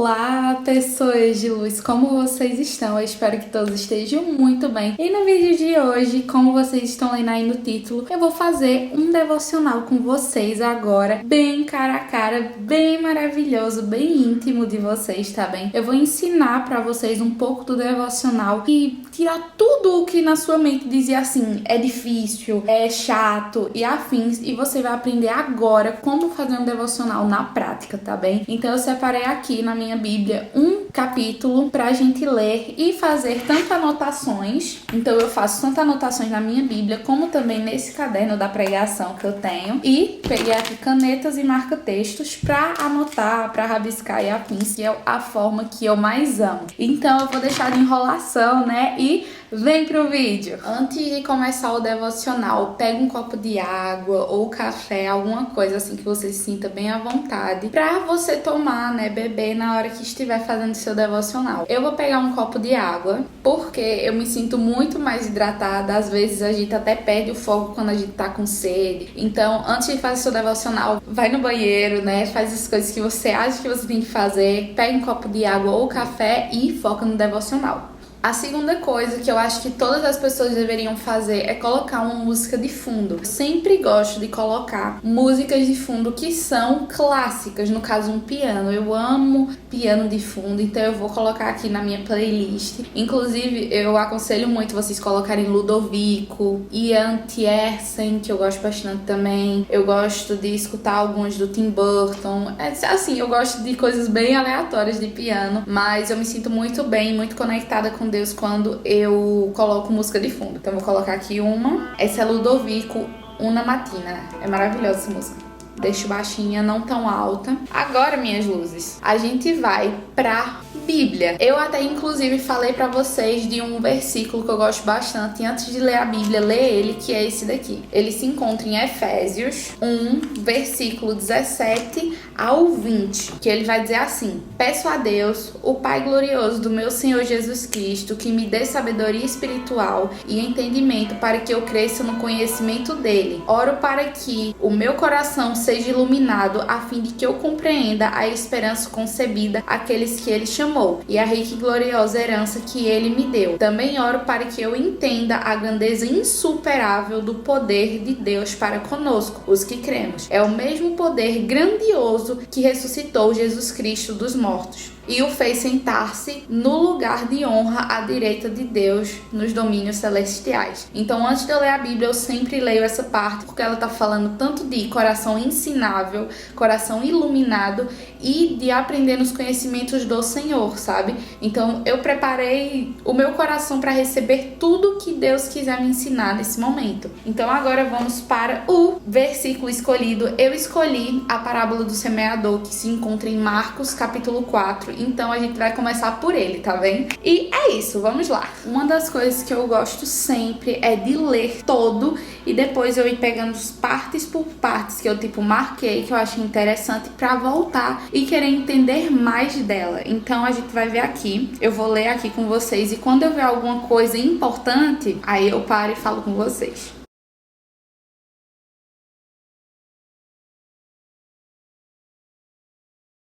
Olá, pessoas de luz, como vocês estão? Eu espero que todos estejam muito bem. E no vídeo de hoje, como vocês estão lendo aí no título, eu vou fazer um devocional com vocês agora, bem cara a cara, bem maravilhoso, bem íntimo de vocês, tá bem? Eu vou ensinar pra vocês um pouco do devocional e tirar tudo o que na sua mente dizia assim, é difícil, é chato e afins, e você vai aprender agora como fazer um devocional na prática, tá bem? Então eu separei aqui na minha Bíblia um capítulo pra gente ler e fazer tanto anotações. Então eu faço tanto anotações na minha Bíblia como também nesse caderno da pregação que eu tenho. E peguei aqui canetas e marca-textos pra anotar, pra rabiscar e afins, que é a forma que eu mais amo. Então eu vou deixar de enrolação, né? E vem pro vídeo! Antes de começar o devocional, pega um copo de água ou café, alguma coisa assim que você se sinta bem à vontade pra você tomar, né, beber na hora que estiver fazendo seu devocional. Eu vou pegar um copo de água porque eu me sinto muito mais hidratada, às vezes a gente até perde o foco quando a gente tá com sede. Então, antes de fazer seu devocional, vai no banheiro, né, faz as coisas que você acha que você tem que fazer, pega um copo de água ou café e foca no devocional. A segunda coisa que eu acho que todas as pessoas deveriam fazer é colocar uma música de fundo. Eu sempre gosto de colocar músicas de fundo que são clássicas, no caso um piano. Eu amo piano de fundo, então eu vou colocar aqui na minha playlist. Inclusive, eu aconselho muito vocês colocarem Ludovico, Ian Tiersen, que eu gosto bastante também. Eu gosto de escutar alguns do Tim Burton. Assim, eu gosto de coisas bem aleatórias de piano, mas eu me sinto muito bem, muito conectada com Deus quando eu coloco música de fundo. Então vou colocar aqui uma. Essa é Ludovico, Una Mattina. É maravilhosa essa música. Deixo baixinha, não tão alta. Agora, minhas luzes, a gente vai pra Bíblia. Eu até inclusive falei pra vocês de um versículo que eu gosto bastante. E antes de ler a Bíblia, ler ele, que é esse daqui. Ele se encontra em Efésios 1, versículo 17 ao 20, que ele vai dizer assim: peço a Deus, o Pai glorioso do meu Senhor Jesus Cristo, que me dê sabedoria espiritual e entendimento para que eu cresça no conhecimento dele. Oro para que o meu coração seja iluminado, a fim de que eu compreenda a esperança concebida àqueles que ele chamou, e a rica e gloriosa herança que ele me deu. Também oro para que eu entenda a grandeza insuperável do poder de Deus para conosco, os que cremos. É o mesmo poder grandioso que ressuscitou Jesus Cristo dos mortos e o fez sentar-se no lugar de honra à direita de Deus nos domínios celestiais. Então, antes de eu ler a Bíblia, eu sempre leio essa parte porque ela tá falando tanto de coração ensinável, coração iluminado e de aprender nos conhecimentos do Senhor, sabe? Então, eu preparei o meu coração para receber tudo que Deus quiser me ensinar nesse momento. Então, agora vamos para o versículo escolhido. Eu escolhi a parábola do semeador, que se encontra em Marcos, capítulo 4. Então a gente vai começar por ele, tá bem? E é isso, vamos lá. Uma das coisas que eu gosto sempre é de ler todo e depois eu ir pegando partes por partes que eu marquei, que eu achei interessante, pra voltar e querer entender mais dela. Então a gente vai ver aqui, eu vou ler aqui com vocês e quando eu ver alguma coisa importante, aí eu paro e falo com vocês.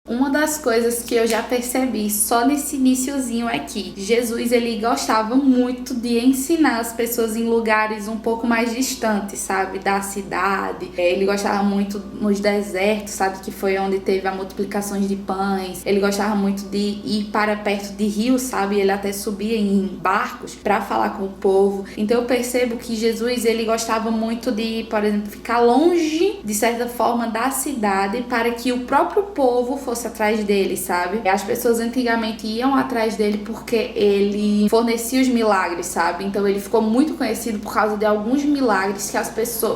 Uma das coisas que eu já percebi só nesse iniciozinho é que Jesus, ele gostava muito de ensinar as pessoas em lugares um pouco mais distantes, sabe, da cidade. Ele gostava muito nos desertos, sabe, que foi onde teve a multiplicação de pães. Ele gostava muito de ir para perto de rios, sabe, ele até subia em barcos para falar com o povo. Então eu percebo que Jesus, ele gostava muito de, por exemplo, ficar longe, de certa forma, da cidade para que o próprio povo fosse atrás dele, sabe? As pessoas antigamente iam atrás dele porque ele fornecia os milagres, sabe? Então ele ficou muito conhecido por causa de alguns milagres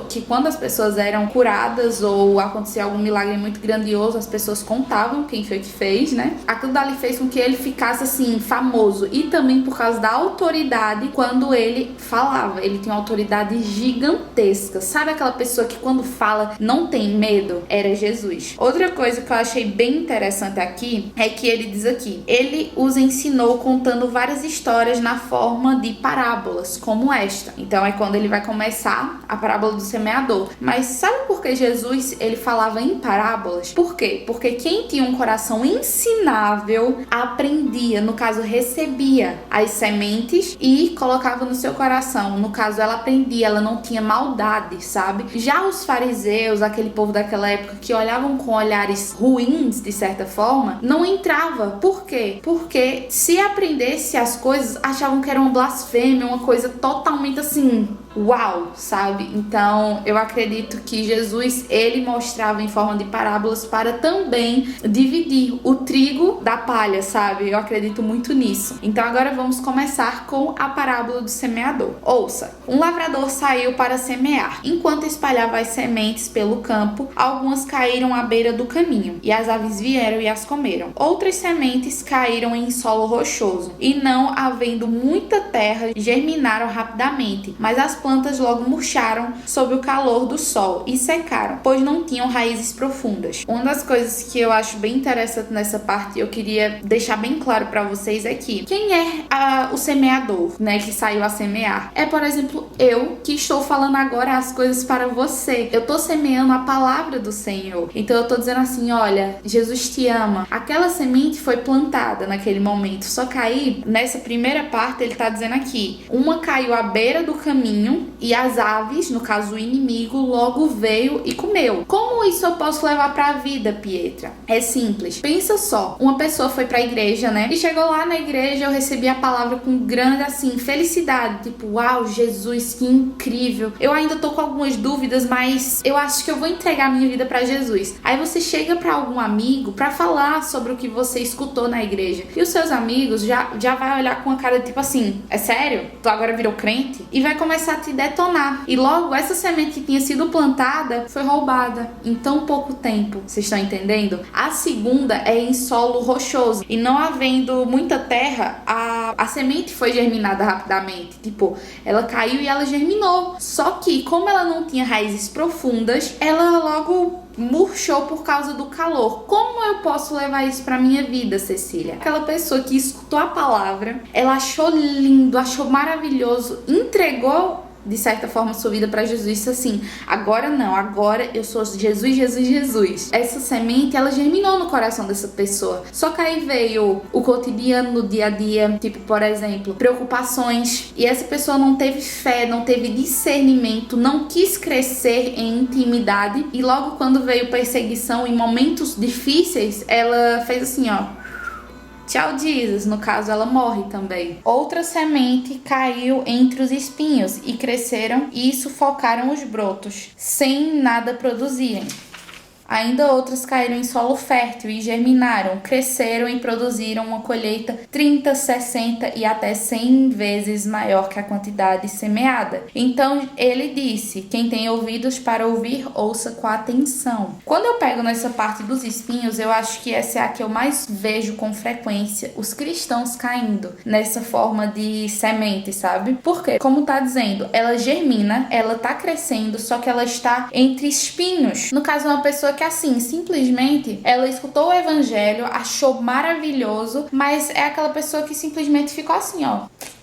que quando as pessoas eram curadas ou acontecia algum milagre muito grandioso, as pessoas contavam quem foi que fez, né? Aquilo dali fez com que ele ficasse assim, famoso, e também por causa da autoridade quando ele falava. Ele tinha uma autoridade gigantesca. Sabe aquela pessoa que quando fala não tem medo? Era Jesus. Outra coisa que eu achei bem interessante aqui é que ele diz aqui: ele os ensinou contando várias histórias na forma de parábolas, como esta. Então é quando ele vai começar a parábola do semeador. Mas sabe por que Jesus ele falava em parábolas? Por quê? Porque quem tinha um coração ensinável aprendia, no caso recebia as sementes e colocava no seu coração. No caso ela aprendia, ela não tinha maldade, sabe? Já os fariseus, aquele povo daquela época que olhavam com olhares ruins, de certa forma, não entrava. Por quê? Porque se aprendesse as coisas, achavam que era uma blasfêmia, uma coisa totalmente assim, uau, sabe? Então eu acredito que Jesus, ele mostrava em forma de parábolas para também dividir o trigo da palha, sabe? Eu acredito muito nisso. Então agora vamos começar com a parábola do semeador. Ouça: um lavrador saiu para semear. Enquanto espalhava as sementes pelo campo, algumas caíram à beira do caminho, e as aves vieram e as comeram. Outras sementes caíram em solo rochoso, e não havendo muita terra, germinaram rapidamente, mas as plantas logo murcharam sob o calor do sol e secaram, pois não tinham raízes profundas. Uma das coisas que eu acho bem interessante nessa parte, eu queria deixar bem claro para vocês, é que quem é o semeador, né, que saiu a semear? É, por exemplo, eu que estou falando agora as coisas para você. Eu tô semeando a palavra do Senhor. Então eu tô dizendo assim: olha, Jesus te ama. Aquela semente foi plantada naquele momento. Só que aí, nessa primeira parte, ele tá dizendo aqui: uma caiu à beira do caminho e as aves, no caso o inimigo, logo veio e comeu. Como isso eu posso levar pra vida, Pietra? É simples. Pensa só, uma pessoa foi pra igreja, né? E chegou lá na igreja, eu recebi a palavra com grande, assim, felicidade. Tipo, uau, Jesus, que incrível. Eu ainda tô com algumas dúvidas, mas eu acho que eu vou entregar minha vida pra Jesus. Aí você chega pra algum amigo pra falar sobre o que você escutou na igreja. E os seus amigos já vai olhar com a cara de tipo assim: é sério? Tu agora virou crente? E vai começar a te detonar. E logo essa semente que tinha sido plantada foi roubada em tão pouco tempo. Vocês estão entendendo? A segunda é em solo rochoso. E não havendo muita terra, a semente foi germinada rapidamente. Tipo, ela caiu e ela germinou. Só que, como ela não tinha raízes profundas, ela logo murchou por causa do calor. Como eu posso levar isso pra minha vida, Cecília? Aquela pessoa que escutou a palavra, ela achou lindo, achou maravilhoso, entregou de certa forma sua vida para Jesus, disse assim: agora não, agora eu sou Jesus, Jesus, Jesus. Essa semente, ela germinou no coração dessa pessoa. Só que aí veio o cotidiano, no dia a dia, tipo, por exemplo, preocupações, e essa pessoa não teve fé, não teve discernimento, não quis crescer em intimidade, e logo quando veio perseguição em momentos difíceis, ela fez assim, ó: tchau, Jesus. No caso, ela morre também. Outra semente caiu entre os espinhos e cresceram e sufocaram os brotos, sem nada produzirem. Ainda outras caíram em solo fértil e germinaram, cresceram e produziram uma colheita 30, 60 e até 100 vezes maior que a quantidade semeada. Então ele disse: quem tem ouvidos para ouvir, ouça com atenção. Quando eu pego nessa parte dos espinhos, eu acho que essa é a que eu mais vejo com frequência os cristãos caindo nessa forma de semente, sabe? Porque, como tá dizendo, ela germina, ela tá crescendo, só que ela está entre espinhos. No caso, uma pessoa que assim, simplesmente, ela escutou o evangelho, achou maravilhoso, mas é aquela pessoa que simplesmente ficou assim, ó,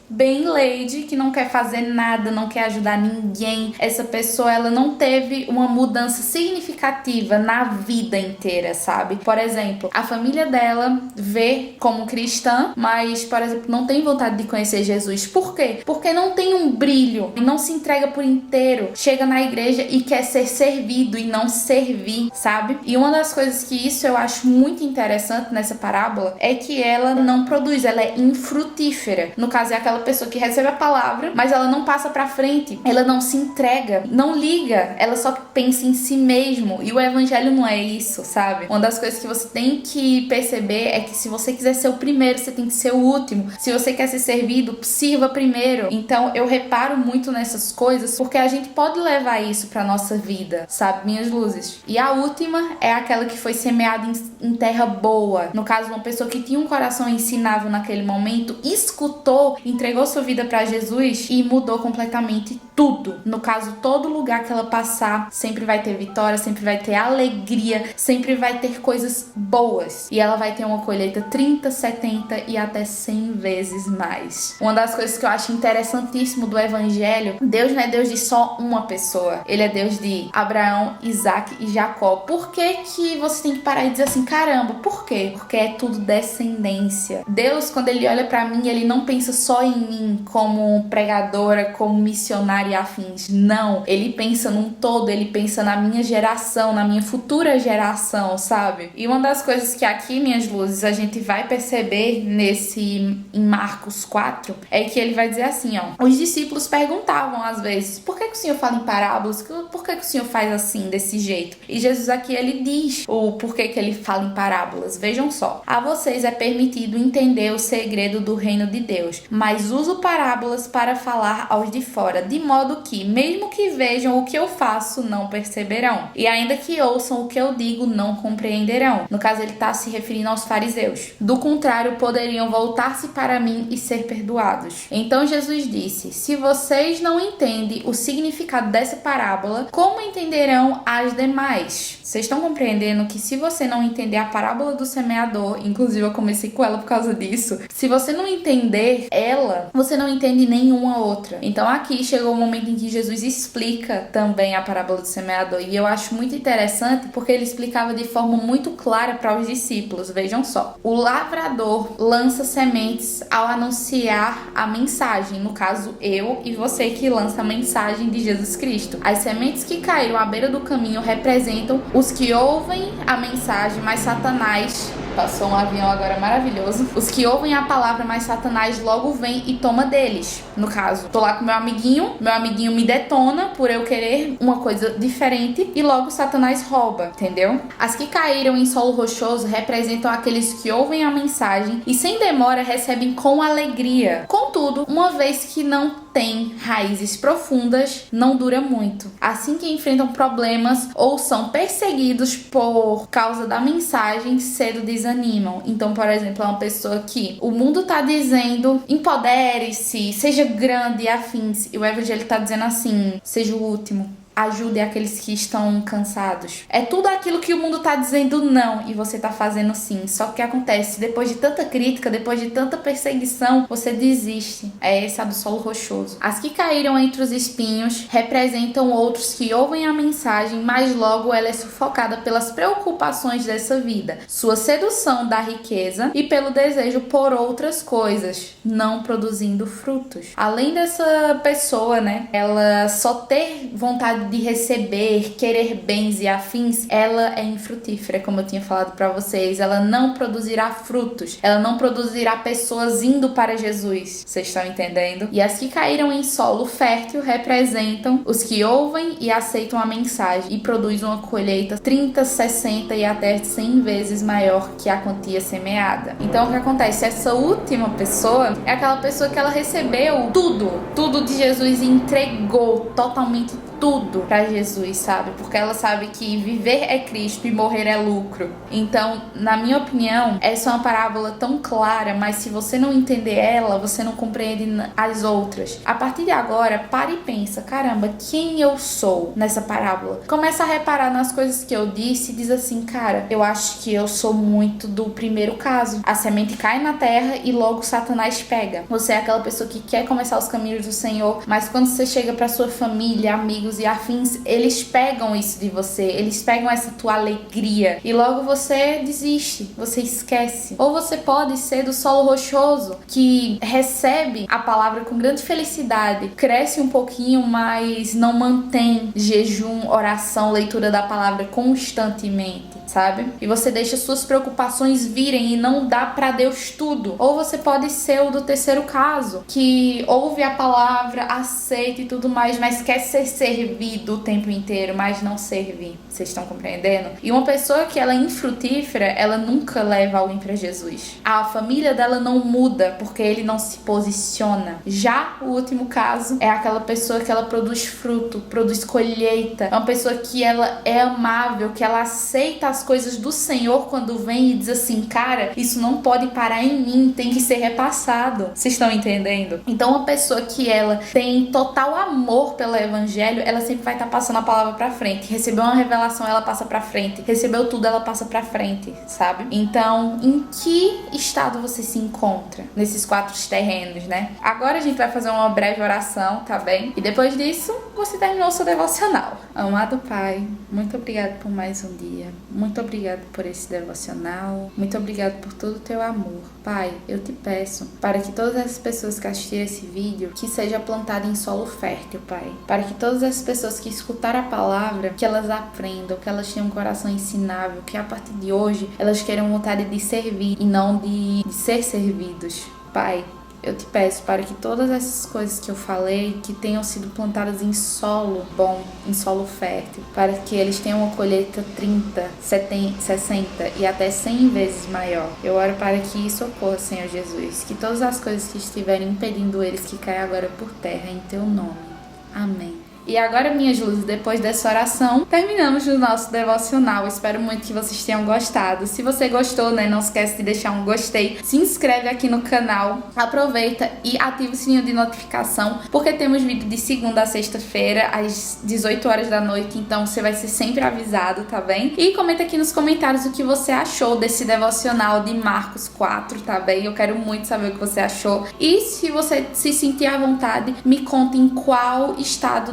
bem lady, que não quer fazer nada, não quer ajudar ninguém. Essa pessoa, ela não teve uma mudança significativa na vida inteira, sabe? Por exemplo, a família dela vê como cristã, mas, por exemplo, não tem vontade de conhecer Jesus. Por quê? Porque não tem um brilho, não se entrega por inteiro, chega na igreja e quer ser servido e não servir, sabe? E uma das coisas que isso eu acho muito interessante nessa parábola é que ela não produz, ela é infrutífera. No caso, é aquela pessoa que recebe a palavra, mas ela não passa pra frente, ela não se entrega, não liga, ela só pensa em si mesmo. E o evangelho não é isso, sabe? Uma das coisas que você tem que perceber é que se você quiser ser o primeiro, você tem que ser o último. Se você quer ser servido, sirva primeiro. Então eu reparo muito nessas coisas, porque a gente pode levar isso pra nossa vida, sabe, minhas luzes? E a última é aquela que foi semeada em terra boa. No caso, uma pessoa que tinha um coração ensinável naquele momento, escutou, entregou entregou sua vida para Jesus e mudou completamente tudo. No caso, todo lugar que ela passar sempre vai ter vitória, sempre vai ter alegria, sempre vai ter coisas boas. E ela vai ter uma colheita 30, 70 e até 100 vezes mais. Uma das coisas que eu acho interessantíssimo do evangelho, Deus não é Deus de só uma pessoa. Ele é Deus de Abraão, Isaac e Jacó. Por que você tem que parar e dizer assim, caramba, por quê? Porque é tudo descendência. Deus, quando ele olha pra mim, ele não pensa só em mim como pregadora, como missionária e afins. Não. Ele pensa num todo, ele pensa na minha geração, na minha futura geração, sabe? E uma das coisas que aqui, minhas luzes, a gente vai perceber em Marcos 4, é que ele vai dizer assim, ó. Os discípulos perguntavam às vezes, por que o Senhor fala em parábolas? Por que o Senhor faz assim, desse jeito? E Jesus aqui, ele diz o porquê que ele fala em parábolas. Vejam só. A vocês é permitido entender o segredo do reino de Deus, mas uso parábolas para falar aos de fora, de modo que, mesmo que vejam o que eu faço, não perceberão. E ainda que ouçam o que eu digo, não compreenderão. No caso, ele está se referindo aos fariseus. Do contrário, poderiam voltar-se para mim e ser perdoados. Então Jesus disse, se vocês não entendem o significado dessa parábola, como entenderão as demais? Vocês estão compreendendo que se você não entender a parábola do semeador, inclusive eu comecei com ela por causa disso, se você não entender ela, você não entende nenhuma outra. Então aqui chegou o momento em que Jesus explica também a parábola do semeador, e eu acho muito interessante porque ele explicava de forma muito clara para os discípulos. Vejam só, o lavrador lança sementes ao anunciar a mensagem, no caso eu e você que lança a mensagem de Jesus Cristo. As sementes que caíram à beira do caminho representam os que ouvem a mensagem, mas Satanás... Passou um avião agora maravilhoso. Os que ouvem a palavra, mas Satanás logo vem e toma deles. No caso, tô lá com meu amiguinho me detona por eu querer uma coisa diferente e logo Satanás rouba, entendeu? As que caíram em solo rochoso representam aqueles que ouvem a mensagem e sem demora recebem com alegria. Contudo, uma vez que não tem raízes profundas, não dura muito. Assim que enfrentam problemas ou são perseguidos por causa da mensagem, cedo desanimam. Então, por exemplo, é uma pessoa que o mundo tá dizendo empodere-se, seja grande e afins, e o evangelho tá dizendo assim, seja o último. Ajude aqueles que estão cansados. É tudo aquilo que o mundo tá dizendo não e você tá fazendo sim. Só que o que acontece? Depois de tanta crítica, depois de tanta perseguição, você desiste. É essa do solo rochoso. As que caíram entre os espinhos representam outros que ouvem a mensagem, mas logo ela é sufocada pelas preocupações dessa vida, sua sedução da riqueza e pelo desejo por outras coisas, não produzindo frutos. Além dessa pessoa, né, ela só ter vontade de receber, querer bens e afins, ela é infrutífera, como eu tinha falado pra vocês. Ela não produzirá frutos, ela não produzirá pessoas indo para Jesus. Vocês estão entendendo? E as que caíram em solo fértil representam os que ouvem e aceitam a mensagem e produzem uma colheita 30, 60 e até 100 vezes maior que a quantia semeada. Então o que acontece? Essa última pessoa é aquela pessoa que ela recebeu tudo de Jesus e entregou totalmente tudo pra Jesus, sabe? Porque ela sabe que viver é Cristo e morrer é lucro. Então, na minha opinião, essa é uma parábola tão clara, mas se você não entender ela, você não compreende as outras. A partir de agora, para e pensa, caramba, quem eu sou nessa parábola? Começa a reparar nas coisas que eu disse e diz assim, cara, eu acho que eu sou muito do primeiro caso. A semente cai na terra e logo Satanás pega. Você é aquela pessoa que quer começar os caminhos do Senhor, mas quando você chega pra sua família, amigos e afins, eles pegam isso de você, eles pegam essa tua alegria e logo você desiste, você esquece. Ou você pode ser do solo rochoso, que recebe a palavra com grande felicidade, cresce um pouquinho, mas não mantém jejum, oração, leitura da palavra constantemente, sabe? E você deixa suas preocupações virem e não dá pra Deus tudo. Ou você pode ser o do terceiro caso, que ouve a palavra, aceita e tudo mais, mas quer ser servir o tempo inteiro, mas não servir. Vocês estão compreendendo? E uma pessoa que ela é infrutífera, ela nunca leva alguém para Jesus. A família dela não muda porque ele não se posiciona. Já o último caso é aquela pessoa que ela produz fruto, produz colheita. É uma pessoa que ela é amável, que ela aceita as coisas do Senhor quando vem e diz assim, cara, isso não pode parar em mim, tem que ser repassado. Vocês estão entendendo? Então uma pessoa que ela tem total amor pelo evangelho, ela sempre vai estar passando a palavra pra frente. Recebeu uma revelação, ela passa pra frente. Recebeu tudo, ela passa pra frente, sabe? Então, em que estado você se encontra nesses 4 terrenos, né? Agora a gente vai fazer uma breve oração, tá bem? E depois disso, você terminou o seu devocional. Amado Pai, muito obrigado por mais um dia. Muito obrigado por esse devocional. Muito obrigado por todo o teu amor. Pai, eu te peço para que todas as pessoas que assistirem esse vídeo, que seja plantada em solo fértil, Pai. Para que todas as pessoas que escutaram a palavra, que elas aprendam, que elas tenham um coração ensinável, que a partir de hoje elas queiram vontade de servir e não de ser servidos. Pai, eu te peço para que todas essas coisas que eu falei, que tenham sido plantadas em solo bom, em solo fértil, para que eles tenham uma colheita 30, 70, 60 e até 100 vezes maior. Eu oro para que isso ocorra, Senhor Jesus. Que todas as coisas que estiverem impedindo eles que caiam agora por terra, em teu nome. Amém. E agora, minhas luzes, depois dessa oração, terminamos o nosso devocional. Espero muito que vocês tenham gostado. Se você gostou, né, não esquece de deixar um gostei. Se inscreve aqui no canal. Aproveita e ativa o sininho de notificação, porque temos vídeo de segunda a sexta-feira, às 18 horas da noite. Então, você vai ser sempre avisado, tá bem? E comenta aqui nos comentários o que você achou desse devocional de Marcos 4, tá bem? Eu quero muito saber o que você achou. E se você se sentir à vontade, me conta em qual estado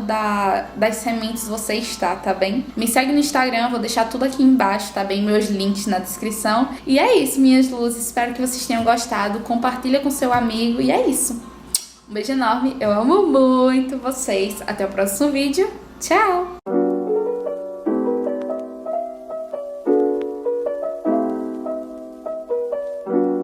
das sementes você está, tá bem? Me segue no Instagram, vou deixar tudo aqui embaixo, tá bem? Meus links na descrição. E é isso, minhas luzes. Espero que vocês tenham gostado. Compartilha com seu amigo e é isso. Um beijo enorme. Eu amo muito vocês. Até o próximo vídeo. Tchau!